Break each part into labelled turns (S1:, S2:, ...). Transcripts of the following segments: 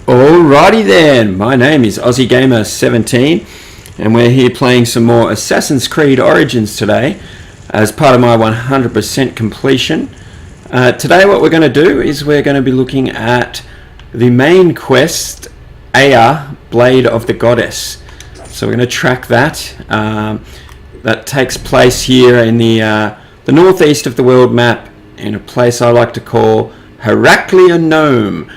S1: Alrighty then, my name is Aussie Gamer 17 and we're here playing some more Assassin's Creed Origins today as part of my 100% completion. Today what we're going to do is we're going to be looking at the main quest, Aya, Blade of the Goddess. So we're going to track that. That takes place here in the northeast of the world map in a place I like to call Heraclean Nome.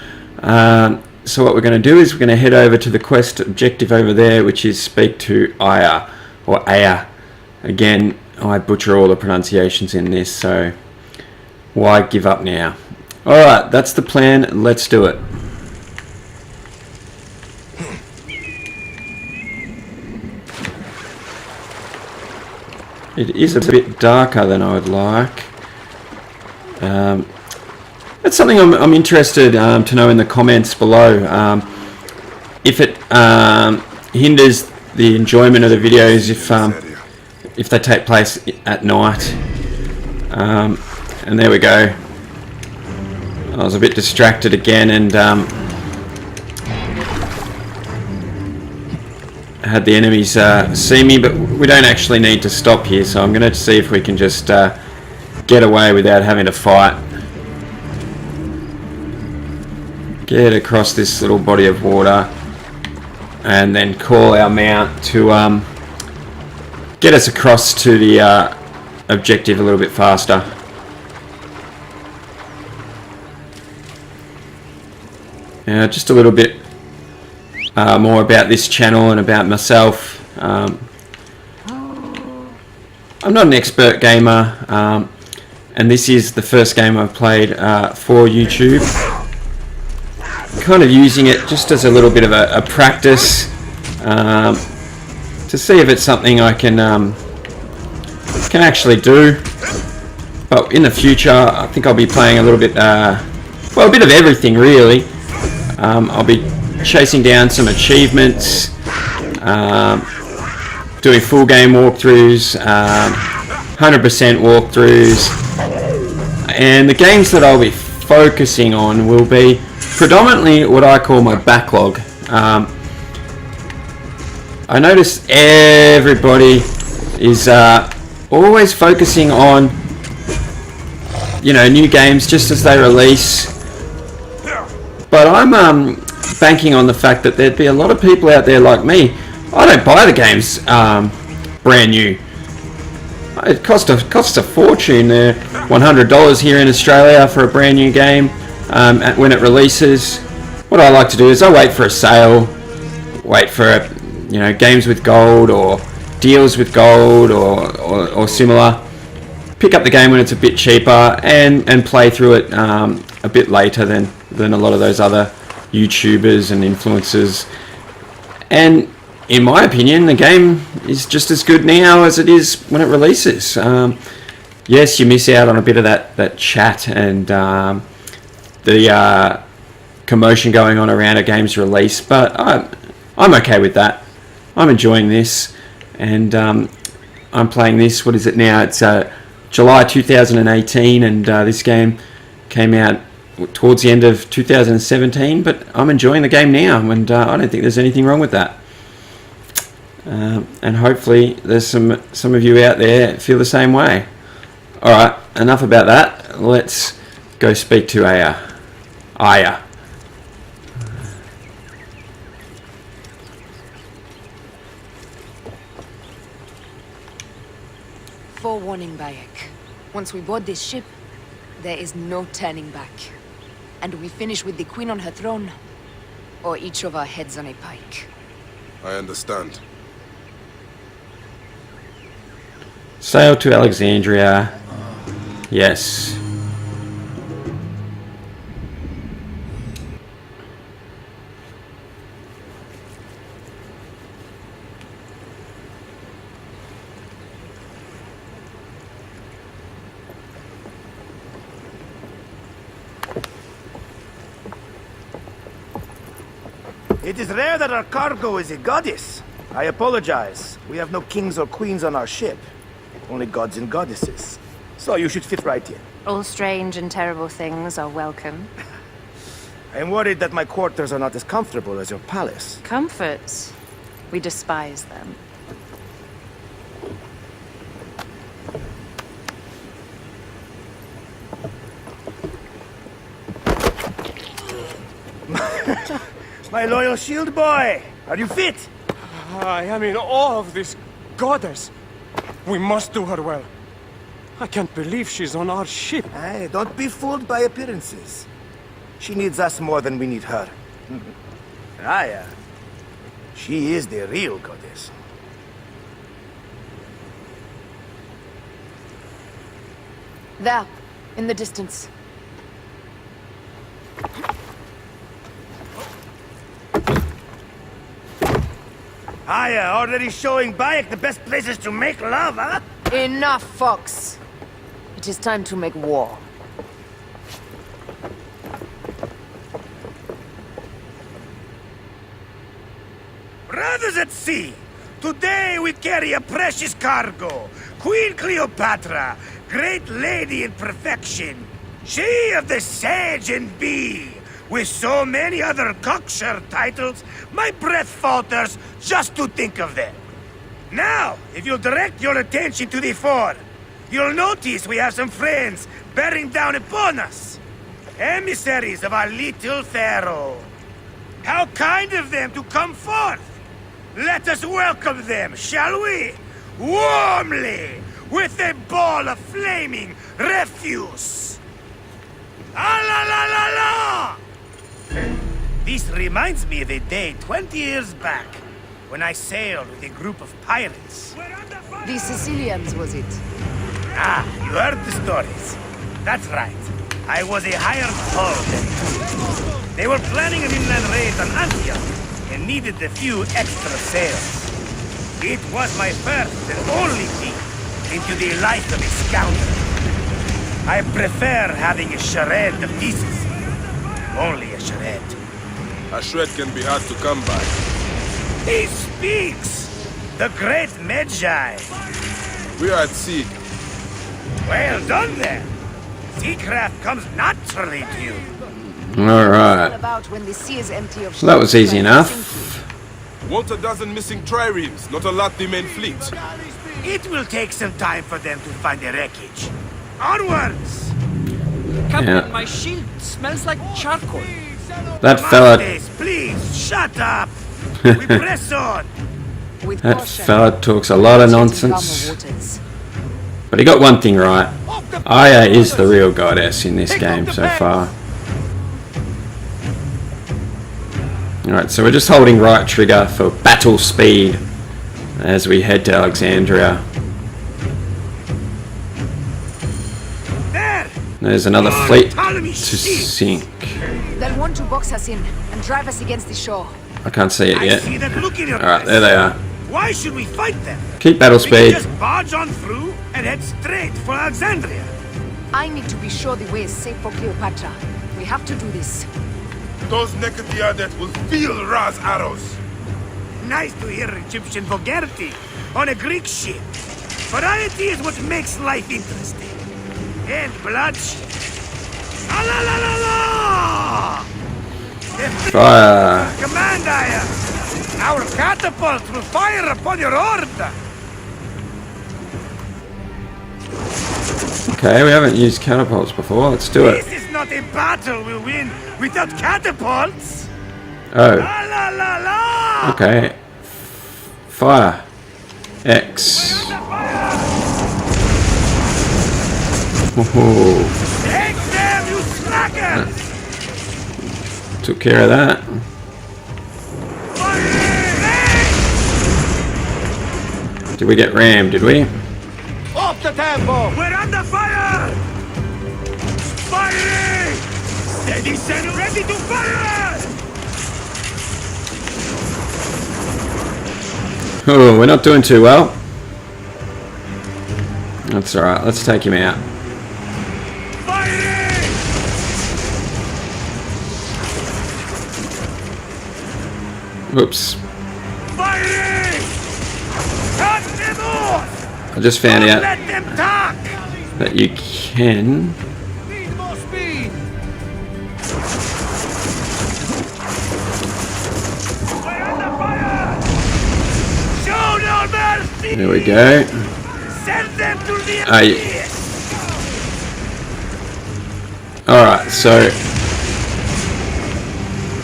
S1: So what we're going to do is we're going to head over to the quest objective over there, which is speak to Aya, or Aya. Again, I butcher all the pronunciations in this, so why give up now? Alright, that's the plan. Let's do it. It is a bit darker than I would like. That's something I'm interested to know in the comments below. If it hinders the enjoyment of the videos if they take place at night. And there we go. I was a bit distracted again and had the enemies see me, but we don't actually need to stop here, so I'm going to see if we can just get away without having to fight. Get across this little body of water and then call our mount to get us across to the objective a little bit faster. Now, just a little bit more about this channel and about myself. I'm not an expert gamer, and this is the first game I've played for YouTube. Kind of using it just as a little bit of a practice to see if it's something I can actually do. But in the future, I think I'll be playing a little bit, well, a bit of everything really. I'll be chasing down some achievements, doing full game walkthroughs, 100% walkthroughs, and the games that I'll be focusing on will be predominantly what I call my backlog. I notice everybody is always focusing on, you know, new games just as they release, but I'm banking on the fact that there'd be a lot of people out there like me. I don't buy the games brand new. It costs a fortune. They're $100 here in Australia for a brand new game. When it releases, what I like to do is I wait for a sale, wait for games with gold or deals with gold or similar. Pick up the game when it's a bit cheaper and play through it a bit later than a lot of those other YouTubers and influencers. And in my opinion, the game is just as good now as it is when it releases. Yes, you miss out on a bit of that chat and the commotion going on around a game's release, but I'm okay with that. I'm enjoying this, and I'm playing this. What is it now? It's July 2018, and this game came out towards the end of 2017, but I'm enjoying the game now, and I don't think there's anything wrong with that. And hopefully there's some of you out there feel the same way. Alright, enough about that. Let's go speak to Aya.
S2: Forewarning, Bayek. Once we board this ship, there is no turning back. And we finish with the Queen on her throne, or each of our heads on a pike.
S3: I understand.
S1: Sail to Alexandria. Yes.
S4: It is rare that our cargo is a goddess. I apologize. We have no kings or queens on our ship. Only gods and goddesses. So you should fit right in.
S5: All strange and terrible things are welcome.
S4: I'm worried that my quarters are not as comfortable as your palace.
S5: Comforts. We despise them.
S4: My loyal shield boy! Are you fit?
S6: I am in awe of this goddess. We must do her well. I can't believe she's on our ship.
S4: Hey, don't be fooled by appearances. She needs us more than we need her. Aya. She is the real goddess.
S2: There, in the distance.
S4: Aya, already showing Bayek the best places to make love, huh?
S2: Enough, Fox. It is time to make war.
S4: Brothers at sea, today we carry a precious cargo. Queen Cleopatra, great lady in perfection. She of the Sage and Bee. With so many other cocksure titles, my breath falters just to think of them. Now, if you'll direct your attention to the fore, you'll notice we have some friends bearing down upon us. Emissaries of our little pharaoh. How kind of them to come forth! Let us welcome them, shall we? Warmly, with a ball of flaming refuse. Ah la la la la! This reminds me of a day 20 years back, when I sailed with a group of pirates.
S2: The Sicilians, was it?
S4: Ah, you heard the stories. That's right. I was a hired hull then. They were planning an inland raid on Antioch, and needed a few extra sails. It was my first and only peek into the life of a scoundrel. I prefer having a charade of pieces. Only a charade.
S3: A shred can be hard to come by.
S4: He speaks! The great Magi!
S3: We are at sea.
S4: Well done then! Seacraft comes naturally to you.
S1: Alright.
S2: About when the sea is empty of
S1: So that was easy
S2: ships
S1: enough.
S3: Want a dozen missing triremes, not a lot the main fleet.
S4: It will take some time for them to find the wreckage. Onwards!
S6: Captain,
S1: Yeah.
S6: my shield smells like charcoal.
S1: That fella,
S4: Montes, please, shut up! We press on!
S2: With
S1: that
S2: caution.
S1: fella talks a lot of
S2: Treading calmer
S1: nonsense.
S2: waters.
S1: But he got one thing right. Aya is the real goddess in this game so far. Alright, so we're just holding right trigger for battle speed as we head to Alexandria.
S4: There!
S1: There's another fleet
S4: Ptolemy
S1: to
S4: ship.
S1: sink.
S2: They'll want to box us in and drive us against the shore.
S1: I can't see it
S4: I
S1: yet.
S4: see that look in your
S1: Alright,
S4: eyes.
S1: there they are.
S4: Why should we fight them?
S1: Keep battle
S4: We can
S1: speed.
S4: just barge on through and head straight for Alexandria.
S2: I need to be sure the way is safe for Cleopatra. We have to do this.
S3: Those Nekatiadet will feel Ra's arrows.
S4: Nice to hear Egyptian vulgarity on a Greek ship. Variety is what makes life interesting. And bloodshed. Ah la la la la!
S1: Fire.
S4: Command, Aya! Our catapults will fire upon your order!
S1: Okay, we haven't used catapults before. Let's do it.
S4: This is not a battle we'll win without catapults!
S1: Oh,
S4: La la la la!
S1: okay. Fire. X. Oh,
S4: Take them, you slackers!
S1: took care of that. Did we get rammed? Did we?
S4: Off the tempo! We're under fire! Firing! Steady, set, ready to fire!
S1: Oh, we're not doing too well. That's alright, let's take him out.
S4: Firing!
S1: Whoops.
S4: Firing! Cut them off!
S1: I just found
S4: Don't
S1: out
S4: let them talk!
S1: that you can.
S4: Need more speed!
S1: There we go.
S4: Send them to the
S1: Hey. Alright, so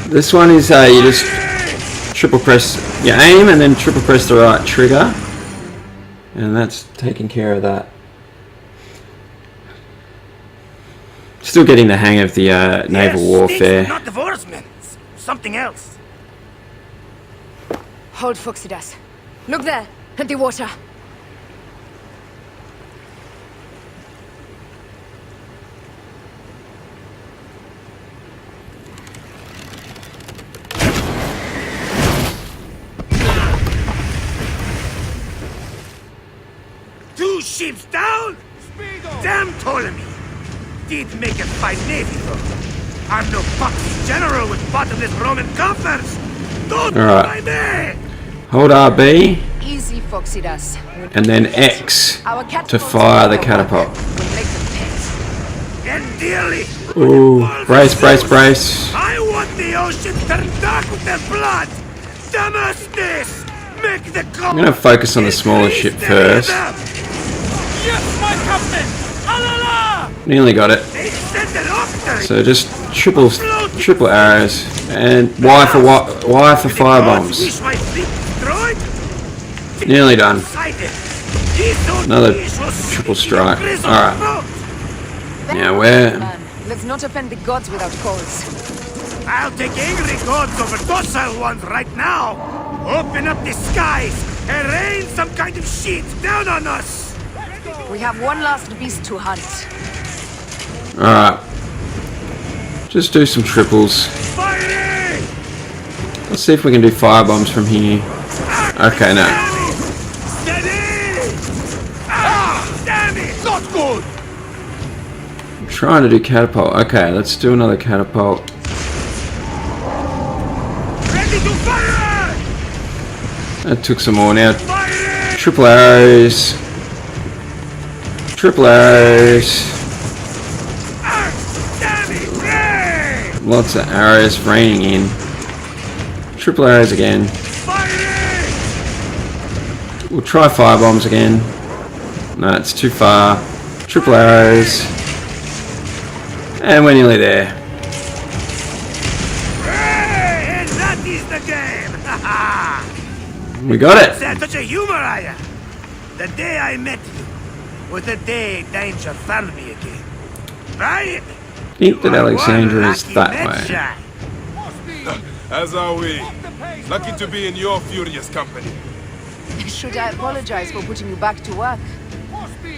S1: this one is you just triple press your aim and then triple press the right trigger, and that's taking care of that. Still getting the hang of the naval warfare.
S4: Not divorcement. Something else.
S2: Hold Foxidas. Look there, at the water.
S4: Two ships down? Damn Ptolemy! Did make a fine navy though. I'm no foxy general with bottomless Roman coffers. Don't
S1: Alright.
S4: me!
S1: Hold RB
S2: Easy, Foxidas.
S1: and then X
S2: Our
S1: to
S2: catapults
S1: fire the
S2: will
S1: catapult.
S2: make them pay.
S4: And dearly.
S1: Ooh, brace, brace, brace.
S4: I want the ocean turned dark with their blood. Damascus! Make the
S1: I'm going to focus on the smaller ship first.
S4: Yes, my captain! Alala!
S1: Nearly got it.
S4: They sent an octary!
S1: So just triple arrows and Y for fire bombs.
S4: Wish my fleet destroyed?
S1: Nearly done.
S4: Another
S1: triple strike. Alright. Now where?
S2: Man, let's not offend the gods without cause.
S4: I'll take angry gods over docile ones right now. Open up the skies and rain some kind of shit down on us.
S2: We have one last beast to hunt.
S1: Alright. Just do some triples.
S4: Firing!
S1: Let's see if we can do fire bombs from here. Okay, no.
S4: Steady! Ah, damn it! Not good!
S1: I'm trying to do catapult. Okay, let's do another catapult.
S4: Ready to fire!
S1: That took some more now.
S4: Firing!
S1: Triple arrows. Triple arrows.
S4: Ah, damn it! Rain!
S1: Lots of arrows raining in. Triple arrows again.
S4: Firing!
S1: We'll try fire bombs again. No, it's too far. Triple arrows. And we're nearly there.
S4: Hey, and that is the game!
S1: We got it.
S4: That's such a humor, I am. The day I met you was the day danger found me again. Right?
S1: I think that Alexandria is that way.
S3: As are we. Lucky to be in your furious company.
S2: Should I apologize for putting you back to work?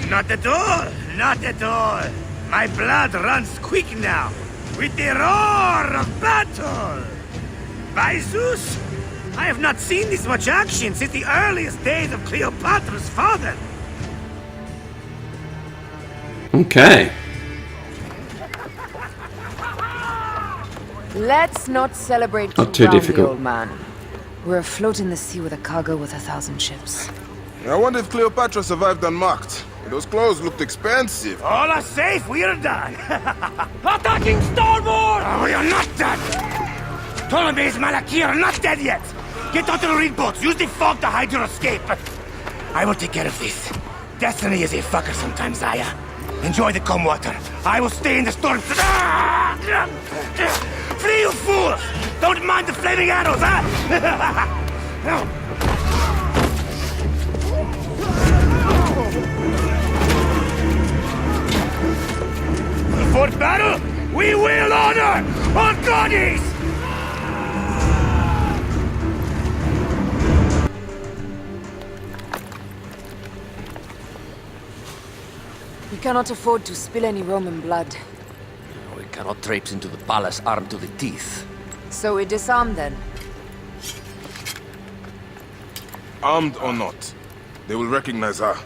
S4: Not at all. Not at all. My blood runs quick now. With the roar of battle. By Zeus, I have not seen this much action since the earliest days of Cleopatra's father.
S1: Okay.
S2: Let's not celebrate
S1: Not too
S2: roundly,
S1: difficult.
S2: old man. We're afloat in the sea with a cargo with 1,000 ships.
S7: I wonder if Cleopatra survived unmarked. Those clothes looked expensive.
S4: All are safe, we're done.
S6: Attacking starboard!
S4: Oh, we are not done. Ptolemy's Malaki are not dead yet. Get onto the reed boats. Use the fog to hide your escape. I will take care of this. Destiny is a fucker sometimes, Zaya. Enjoy the calm water. I will stay in the storm. Flee, you fools! Don't mind the flaming arrows, huh? The fourth battle, we will honor our goddess!
S2: We cannot afford to spill any Roman blood.
S8: We cannot traipse into the palace armed to the teeth.
S2: So we disarm then.
S7: Armed or not, they will recognize her.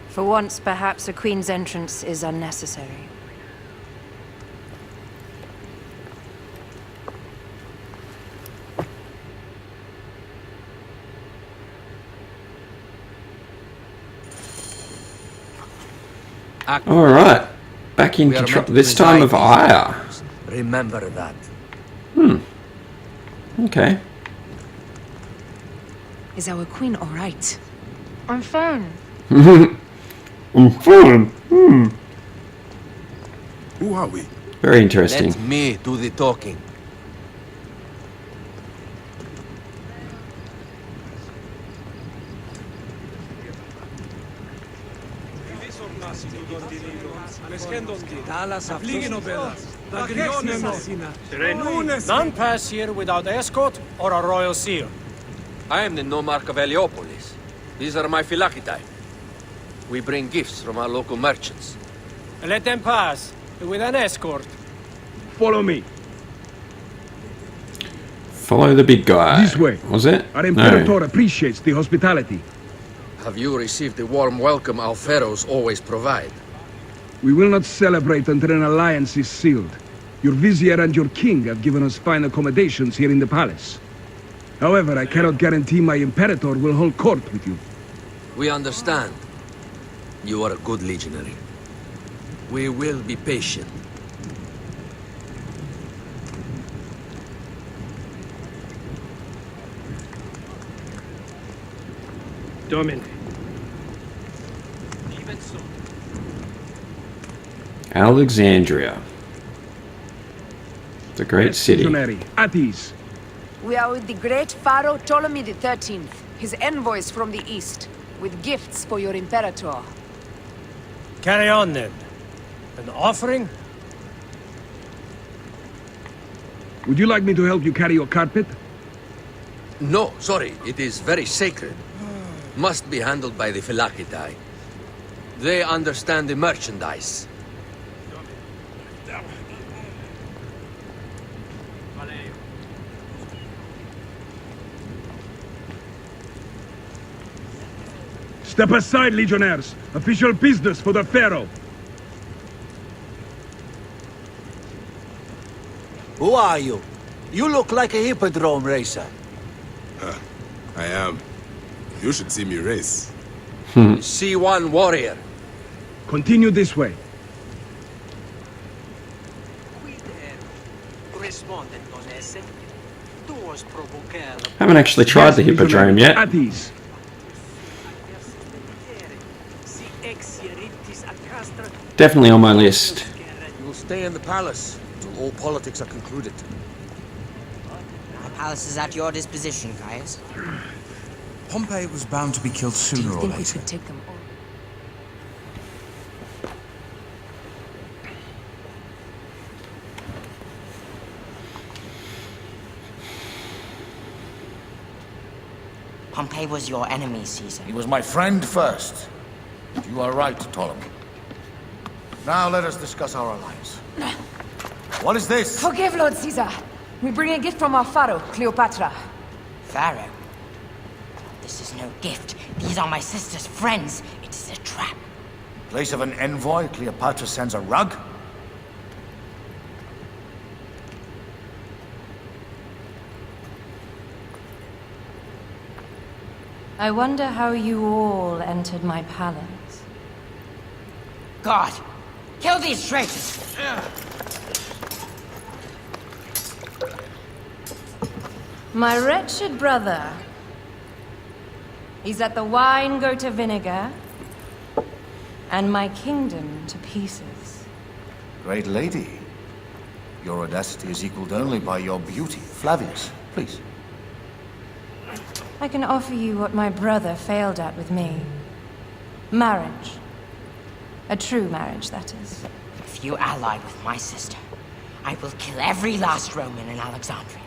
S5: For once, perhaps a queen's entrance is unnecessary.
S1: Alright. Back in control. This time of Ire.
S8: Remember that.
S1: Okay.
S2: Is our queen all right?
S5: I'm fine.
S1: I'm fine.
S3: Who are we?
S1: Very interesting.
S8: Let me do the talking.
S6: None pass here without escort or a royal seal.
S8: I am the nomarch of Heliopolis. These are my Phylakitae. We bring gifts from our local merchants.
S6: Let them pass with an escort.
S9: Follow me.
S1: Follow the big guy.
S9: This way.
S1: Was it?
S9: Our
S1: No.
S9: Imperator appreciates the hospitality.
S8: Have you received the warm welcome our pharaohs always provide?
S9: We will not celebrate until an alliance is sealed. Your vizier and your king have given us fine accommodations here in the palace. However, I cannot guarantee my Imperator will hold court with you.
S8: We understand. You are a good legionary. We will be patient.
S6: Domine.
S1: Alexandria. The great city.
S9: Legionary, at ease.
S2: We are with the great Pharaoh Ptolemy XIII, his envoys from the east, with gifts for your Imperator.
S6: Carry on then. An offering?
S9: Would you like me to help you carry your carpet?
S8: No, sorry. It is very sacred. Must be handled by the Phylakitae. They understand the merchandise.
S9: Step aside, Legionnaires. Official business for the Pharaoh.
S10: Who are you? You look like a hippodrome racer.
S3: I am. You should see me race.
S8: C1 warrior.
S9: Continue this way.
S1: Haven't actually tried the hippodrome yet.
S9: At ease.
S1: Definitely on my list.
S8: You will stay in the palace till all politics are concluded.
S11: The palace is at your disposition, Caius.
S10: Pompey was bound to be killed
S2: Do
S10: sooner
S2: you
S10: or
S2: think we
S10: later.
S2: could take them all?
S11: Pompey was your enemy, Caesar.
S10: He was my friend first. You are right, Ptolemy. Now let us discuss our alliance. What is this?
S2: Forgive, Lord Caesar. We bring a gift from our Pharaoh, Cleopatra.
S11: Pharaoh. This is no gift. These are my sister's friends. It is a trap.
S10: In place of an envoy, Cleopatra sends a rug?
S5: I wonder how you all entered my palace.
S11: God! Kill these traitors!
S5: My wretched brother. He's let the wine go to vinegar, and my kingdom to pieces.
S10: Great lady. Your audacity is equaled only by your beauty. Flavius, please.
S5: I can offer you what my brother failed at with me. Marriage. A true marriage, that is.
S11: If you ally with my sister, I will kill every last Roman in Alexandria.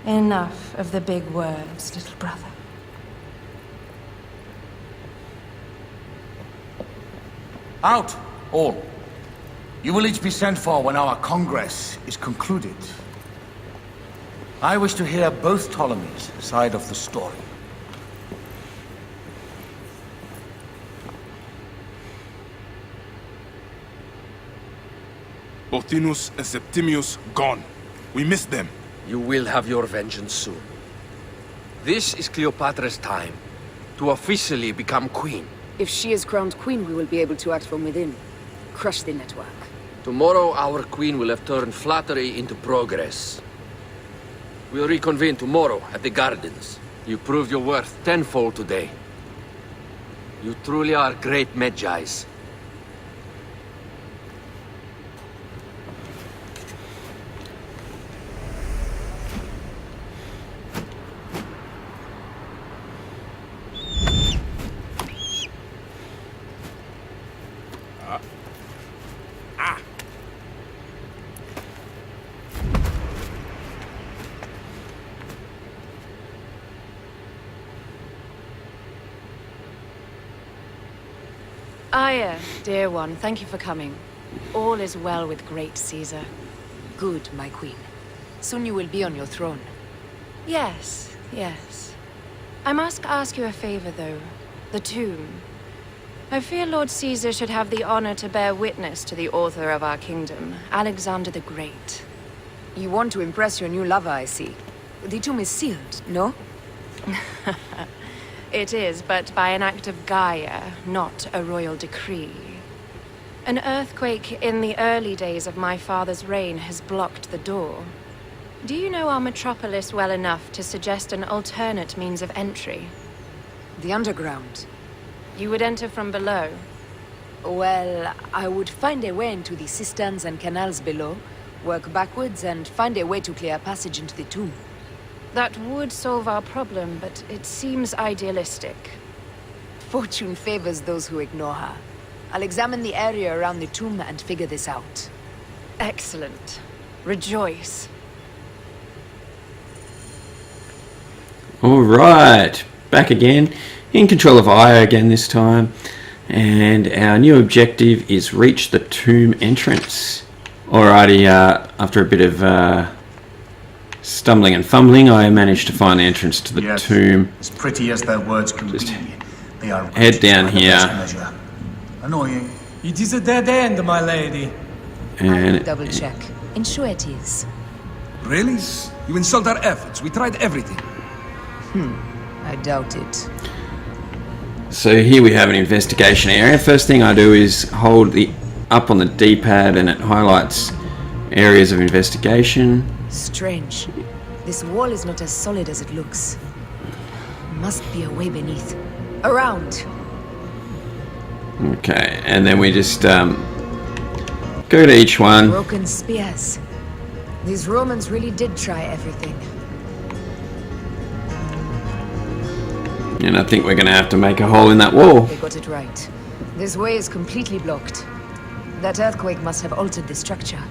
S5: Enough of the big words, little brother.
S10: Out, all. You will each be sent for when our Congress is concluded. I wish to hear both Ptolemies' side of the story.
S3: Botinus and Septimius gone. We missed them.
S8: You will have your vengeance soon. This is Cleopatra's time to officially become queen.
S2: If she is crowned queen, we will be able to act from within. Crush the network.
S8: Tomorrow, our queen will have turned flattery into progress. We'll reconvene tomorrow at the gardens. You proved your worth tenfold today. You truly are great Medjais.
S5: Aya, dear one, thank you for coming. All is well with great Caesar.
S2: Good, my queen. Soon you will be on your throne.
S5: Yes, yes. I must ask you a favor, though. The tomb. I fear Lord Caesar should have the honor to bear witness to the author of our kingdom, Alexander the Great.
S2: You want to impress your new lover, I see. The tomb is sealed, no?
S5: It is, but by an act of Gaia, not a royal decree. An earthquake in the early days of my father's reign has blocked the door. Do you know our metropolis well enough to suggest an alternate means of entry?
S2: The underground.
S5: You would enter from below?
S2: Well, I would find a way into the cisterns and canals below, work backwards, and find a way to clear a passage into the tomb.
S5: That would solve our problem, but it seems idealistic.
S2: Fortune favors those who ignore her. I'll examine the area around the tomb and figure this out.
S5: Excellent. Rejoice.
S1: Alright, back again. In control of Aya again this time. And our new objective is reach the tomb entrance. Alrighty, after a bit of stumbling and fumbling, I managed to find the entrance to the tomb.
S10: As pretty as their words can be, they are
S1: head down here.
S10: Annoying.
S12: It is a dead end, my lady.
S1: And
S2: Double check. Ensure it is.
S9: Really? You insult our efforts. We tried everything.
S2: I doubt it.
S1: so here we have an investigation area. First thing I do is hold the up on the D-pad and it highlights areas of investigation.
S2: Strange. This wall is not as solid as it looks. Must be a way beneath. Around!
S1: Okay, and then we just go to each one.
S2: Broken spears. These Romans really did try everything.
S1: And I think we're going to have to make a hole in that wall.
S2: They got it right. This way is completely blocked. That earthquake must have altered the structure.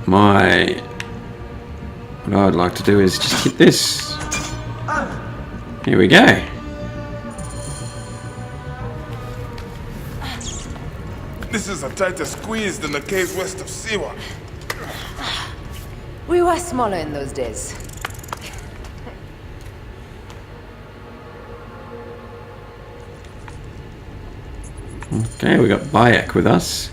S1: What I'd like to do is just hit this. Here we go.
S7: This is a tighter squeeze than the caves west of Siwa.
S2: We were smaller in those days.
S1: Okay, we got Bayek with us.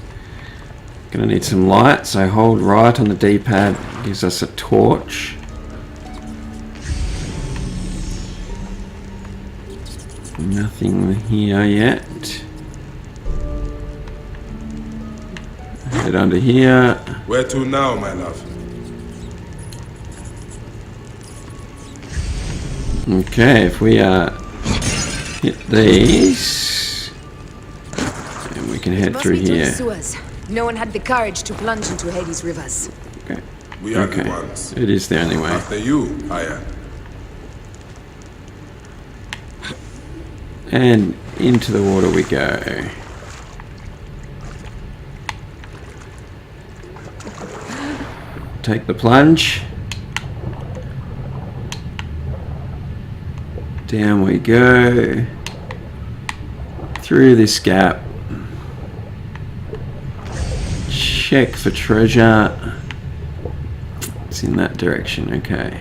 S1: Gonna need some light, so hold right on the D-pad, gives us a torch. Nothing here yet. Head under here.
S7: Where to now, my love?
S1: Okay, if we hit these, and we can head through here.
S2: Sewers. No one had the courage to plunge into Hades' rivers.
S1: Okay.
S7: We are the ones.
S1: It is the only way.
S7: After you, Aya.
S1: And into the water we go. Take the plunge. Down we go. Through this gap. Check for treasure. It's in that direction, okay.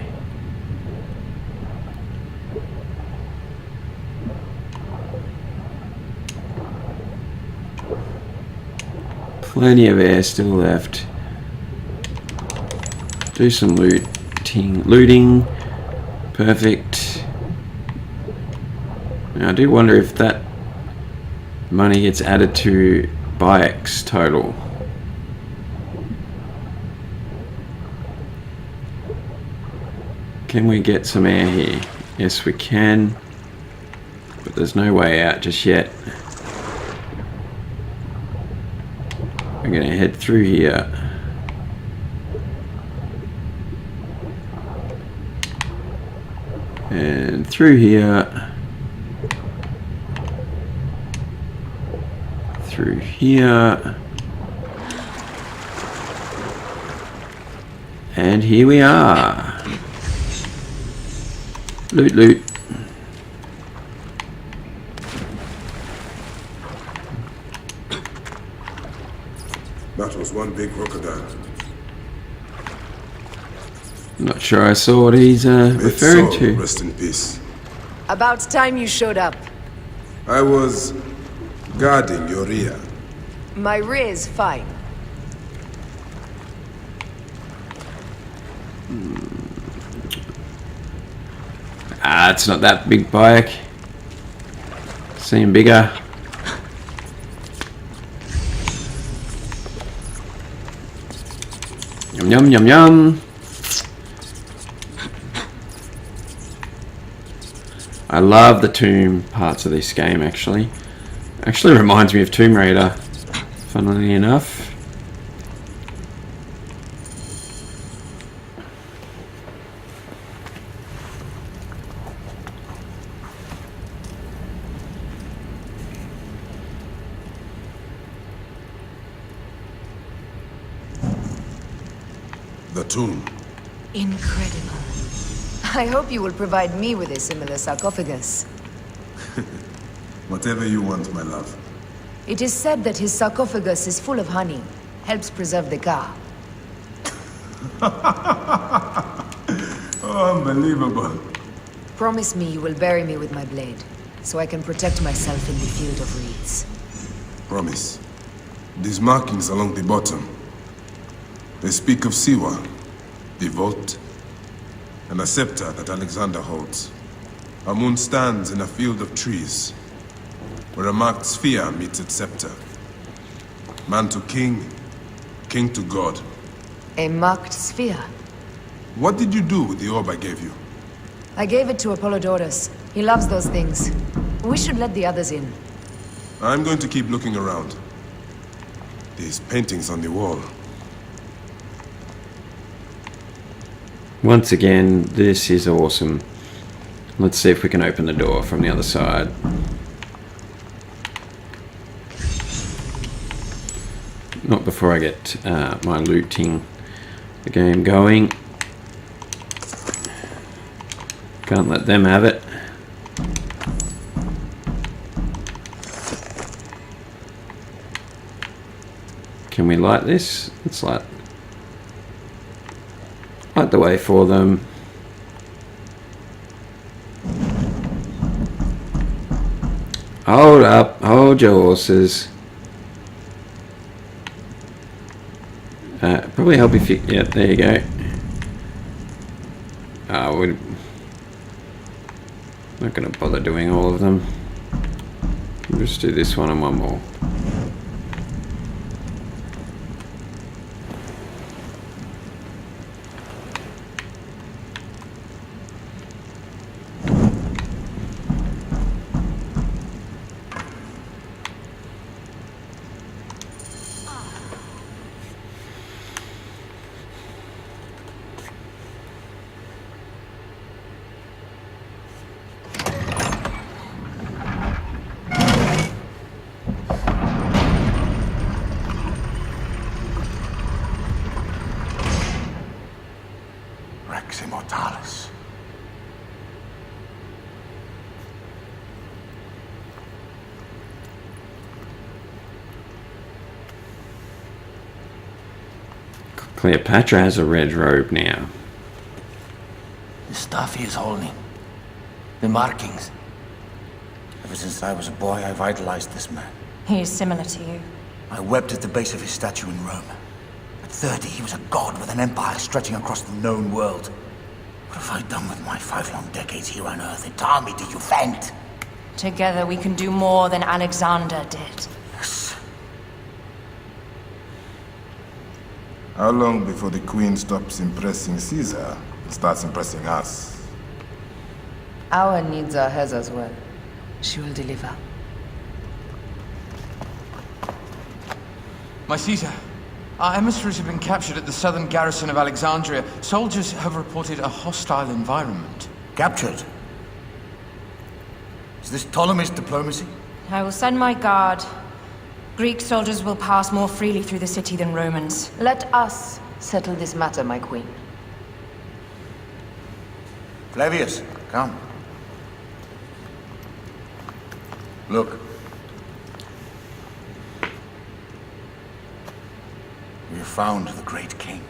S1: Plenty of air still left. Do some looting. Perfect. Now I do wonder if that Money gets added to Bayek's total. Can we get some air here? Yes, we can. But there's no way out just yet. We're going to head through here. And through here. Through here. And here we are. Loot, loot.
S3: That was one big crocodile.
S1: Not sure I saw what he's referring to.
S3: Rest in peace.
S2: About time you showed up.
S3: I was guarding your rear.
S2: My rear's fine.
S1: Ah, it's not that big bike. Seem bigger. Yum yum yum yum. I love the tomb parts of this game actually. Actually reminds me of Tomb Raider, funnily enough.
S3: The tomb.
S2: Incredible. I hope you will provide me with a similar sarcophagus.
S3: Whatever you want, my love.
S2: It is said that his sarcophagus is full of honey, helps preserve the car.
S3: Oh, unbelievable.
S2: Promise me you will bury me with my blade, so I can protect myself in the field of reeds.
S3: Promise. These markings along the bottom, they speak of Siwa, the vault, and a scepter that Alexander holds. Our moon stands in a field of trees, where a marked sphere meets its scepter. Man to king, king to god.
S2: A marked sphere?
S3: What did you do with the orb I gave you?
S2: I gave it to Apollodorus. He loves those things. We should let the others in.
S3: I'm going to keep looking around. These paintings on the wall.
S1: Once again, this is awesome. Let's see if we can open the door from the other side. Not before I get my looting the game going. Can't let them have it. Can we light this? Let's light the way for them. Hold up, hold your horses. Probably help if you, yeah, there you go. We're not going to bother doing all of them. We'll just do this one and one more.
S10: Rex Immortalis.
S1: Cleopatra has a red robe now.
S10: The stuff he is holding. The markings. Ever since I was a boy, I've idolized this man.
S5: He is similar to you.
S10: I wept at the base of his statue in Rome. At 30, he was a god with an empire stretching across the known world. What have I done with my 5 long decades here on Earth? Entirely to you, Fent?
S5: Together we can do more than Alexander did.
S3: How long before the Queen stops impressing Caesar and starts impressing us?
S2: Our needs are hers as well. She will deliver.
S13: My Caesar, our emissaries have been captured at the southern garrison of Alexandria. Soldiers have reported a hostile environment.
S10: Captured? Is this Ptolemy's diplomacy?
S5: I will send my guard. Greek soldiers will pass more freely through the city than Romans.
S2: Let us settle this matter, my queen.
S10: Flavius, come. Look. We have found the great king.